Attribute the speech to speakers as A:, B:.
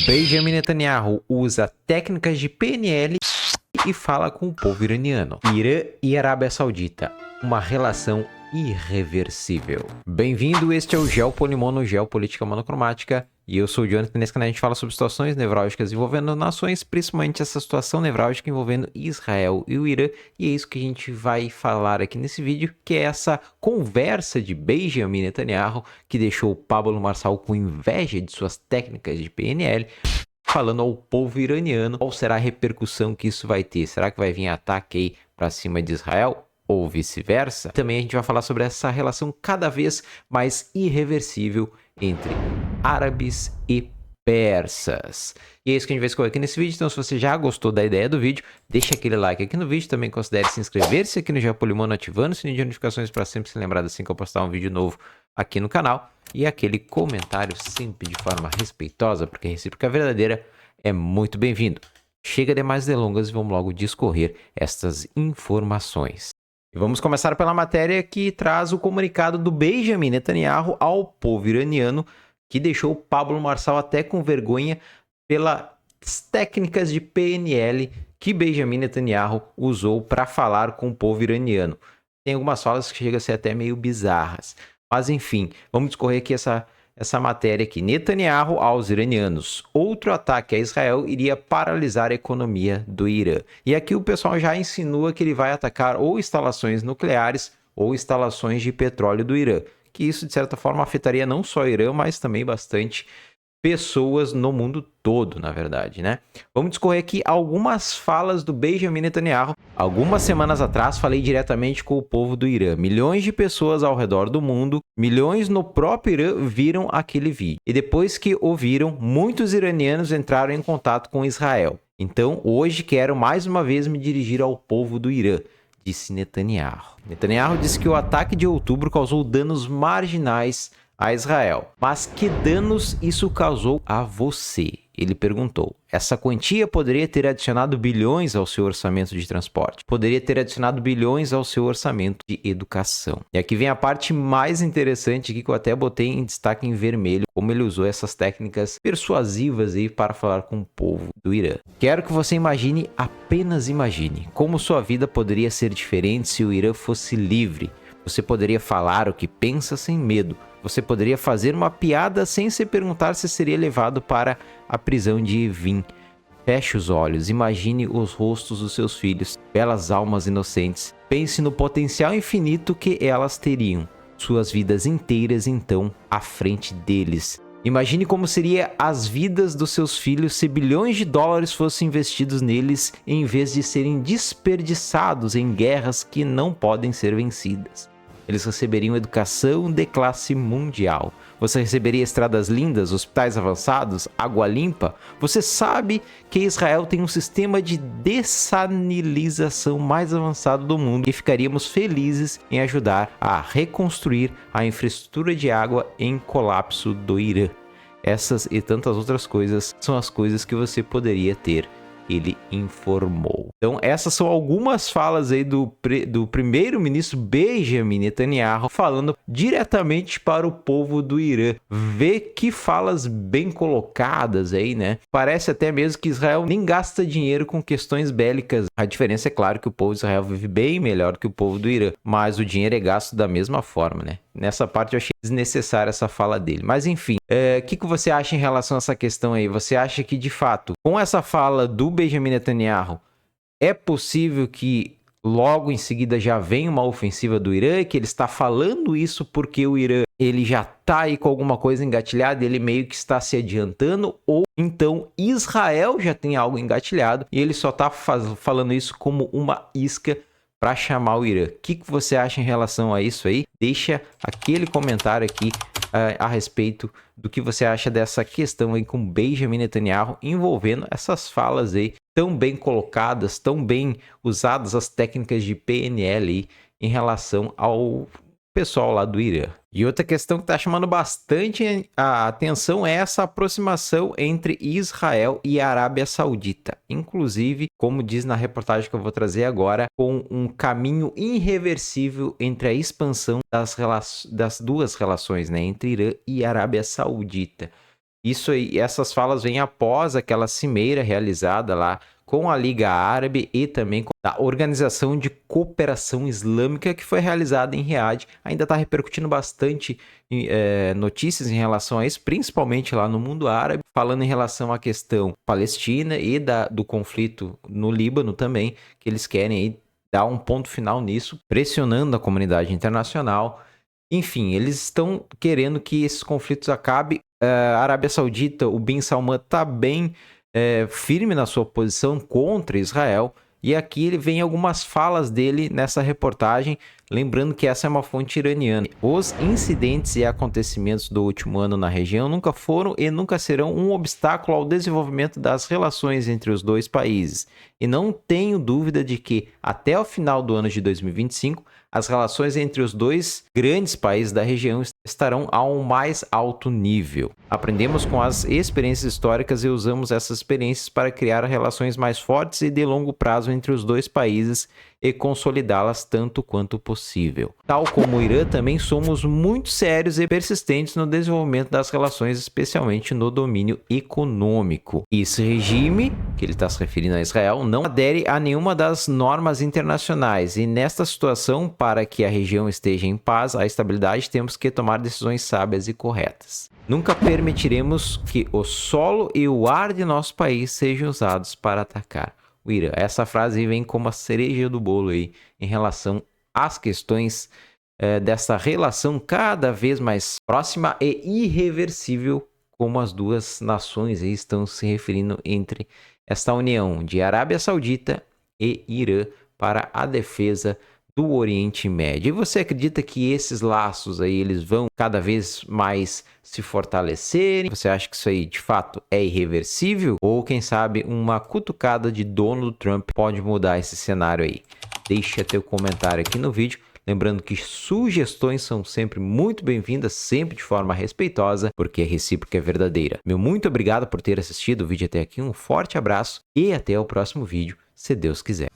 A: Benjamin Netanyahu usa técnicas de PNL e fala com o povo iraniano. Irã e Arábia Saudita, uma relação irreversível. Bem-vindo, este é o Geopolimono, Geopolítica Monocromática, e eu sou o Jonathan. Nesse canal a gente fala sobre situações nevrálgicas envolvendo nações, principalmente essa situação nevrálgica envolvendo Israel e o Irã, e é isso que a gente vai falar aqui nesse vídeo, que é essa conversa de Benjamin Netanyahu, que deixou o Pablo Marçal com inveja de suas técnicas de PNL, falando ao povo iraniano qual será a repercussão que isso vai ter. Será que vai vir ataque aí para cima de Israel? Ou vice-versa? Também a gente vai falar sobre essa relação cada vez mais irreversível entre árabes e persas. E é isso que a gente vai escolher aqui nesse vídeo. Então, se você já gostou da ideia do vídeo, deixa aquele like aqui no vídeo. Também considere se inscrever-se aqui no Geopolimono, ativando o sininho de notificações para sempre ser lembrado assim que eu postar um vídeo novo aqui no canal. E aquele comentário sempre de forma respeitosa, porque a recíproca verdadeira é muito bem-vindo. Chega de mais delongas e vamos logo discorrer estas informações. E vamos começar pela matéria que traz o comunicado do Benjamin Netanyahu ao povo iraniano, que deixou o Pablo Marçal até com vergonha pelas técnicas de PNL que Benjamin Netanyahu usou para falar com o povo iraniano. Tem algumas falas que chegam a ser até meio bizarras. Mas enfim, vamos discorrer aqui essa matéria aqui. Netanyahu aos iranianos. Outro ataque a Israel iria paralisar a economia do Irã. E aqui o pessoal já insinua que ele vai atacar ou instalações nucleares ou instalações de petróleo do Irã. Que isso, de certa forma, afetaria não só o Irã, mas também bastante pessoas no mundo todo, na verdade, né? Vamos discorrer aqui algumas falas do Benjamin Netanyahu. Algumas semanas atrás falei diretamente com o povo do Irã. Milhões de pessoas ao redor do mundo, milhões no próprio Irã viram aquele vídeo. E depois que ouviram, muitos iranianos entraram em contato com Israel. Então, hoje quero mais uma vez me dirigir ao povo do Irã, disse Netanyahu. Netanyahu disse que o ataque de outubro causou danos marginais a Israel. Mas que danos isso causou a você? Ele perguntou. Essa quantia poderia ter adicionado bilhões ao seu orçamento de transporte. Poderia ter adicionado bilhões ao seu orçamento de educação. E aqui vem a parte mais interessante aqui, que eu até botei em destaque em vermelho, como ele usou essas técnicas persuasivas aí para falar com o povo do Irã. Quero que você imagine, apenas imagine, como sua vida poderia ser diferente se o Irã fosse livre. Você poderia falar o que pensa sem medo. Você poderia fazer uma piada sem se perguntar se seria levado para a prisão de Evin. Feche os olhos, imagine os rostos dos seus filhos, belas almas inocentes. Pense no potencial infinito que elas teriam. Suas vidas inteiras, então, à frente deles. Imagine como seria as vidas dos seus filhos se bilhões de dólares fossem investidos neles em vez de serem desperdiçados em guerras que não podem ser vencidas. Eles receberiam educação de classe mundial. Você receberia estradas lindas, hospitais avançados, água limpa. Você sabe que Israel tem um sistema de dessalinização mais avançado do mundo e ficaríamos felizes em ajudar a reconstruir a infraestrutura de água em colapso do Irã. Essas e tantas outras coisas são as coisas que você poderia ter. Ele informou. Então, essas são algumas falas aí do primeiro-ministro Benjamin Netanyahu falando diretamente para o povo do Irã. Vê que falas bem colocadas aí, né? Parece até mesmo que Israel nem gasta dinheiro com questões bélicas. A diferença é claro que o povo de Israel vive bem melhor que o povo do Irã, mas o dinheiro é gasto da mesma forma, né? Nessa parte eu achei desnecessária essa fala dele. Mas enfim, o que você acha em relação a essa questão aí? Você acha que, de fato, com essa fala do Benjamin Netanyahu, é possível que logo em seguida já venha uma ofensiva do Irã, que ele está falando isso porque o Irã ele já está aí com alguma coisa engatilhada, ele meio que está se adiantando, ou então Israel já tem algo engatilhado e ele só está falando isso como uma isca para chamar o Irã? O que você acha em relação a isso aí? Deixa aquele comentário aqui a respeito do que você acha dessa questão aí com Benjamin Netanyahu envolvendo essas falas aí tão bem colocadas, tão bem usadas as técnicas de PNL aí, em relação ao pessoal lá do Irã. E outra questão que está chamando bastante a atenção é essa aproximação entre Israel e a Arábia Saudita. Inclusive, como diz na reportagem que eu vou trazer agora, com um caminho irreversível entre a expansão das duas relações, né, entre Irã e Arábia Saudita. Isso aí, essas falas vêm após aquela cimeira realizada lá com a Liga Árabe e também com a Organização de Cooperação Islâmica, que foi realizada em Riad. Ainda está repercutindo bastante notícias em relação a isso, principalmente lá no mundo árabe, falando em relação à questão palestina e do conflito no Líbano também, que eles querem aí dar um ponto final nisso, pressionando a comunidade internacional. Enfim, eles estão querendo que esses conflitos acabem. A Arábia Saudita, o Bin Salman está bem firme na sua posição contra Israel. E aqui vem algumas falas dele nessa reportagem, lembrando que essa é uma fonte iraniana. Os incidentes e acontecimentos do último ano na região nunca foram e nunca serão um obstáculo ao desenvolvimento das relações entre os dois países. E não tenho dúvida de que, até o final do ano de 2025, as relações entre os dois grandes países da região estarão a um mais alto nível. Aprendemos com as experiências históricas e usamos essas experiências para criar relações mais fortes e de longo prazo entre os dois países e consolidá-las tanto quanto possível. Tal como o Irã, também somos muito sérios e persistentes no desenvolvimento das relações, especialmente no domínio econômico. Esse regime, que ele está se referindo a Israel, não adere a nenhuma das normas internacionais e nesta situação, para que a região esteja em paz, a estabilidade, temos que tomar decisões sábias e corretas. Nunca permitiremos que o solo e o ar de nosso país sejam usados para atacar o Irã. Essa frase vem como a cereja do bolo aí em relação às questões dessa relação cada vez mais próxima e irreversível, como as duas nações aí estão se referindo entre esta união de Arábia Saudita e Irã para a defesa do Oriente Médio. E você acredita que esses laços aí eles vão cada vez mais se fortalecerem? Você acha que isso aí de fato é irreversível? Ou quem sabe uma cutucada de Donald Trump pode mudar esse cenário aí? Deixa teu comentário aqui no vídeo. Lembrando que sugestões são sempre muito bem-vindas, sempre de forma respeitosa, porque a recíproca é verdadeira. Meu muito obrigado por ter assistido o vídeo até aqui, um forte abraço e até o próximo vídeo, se Deus quiser.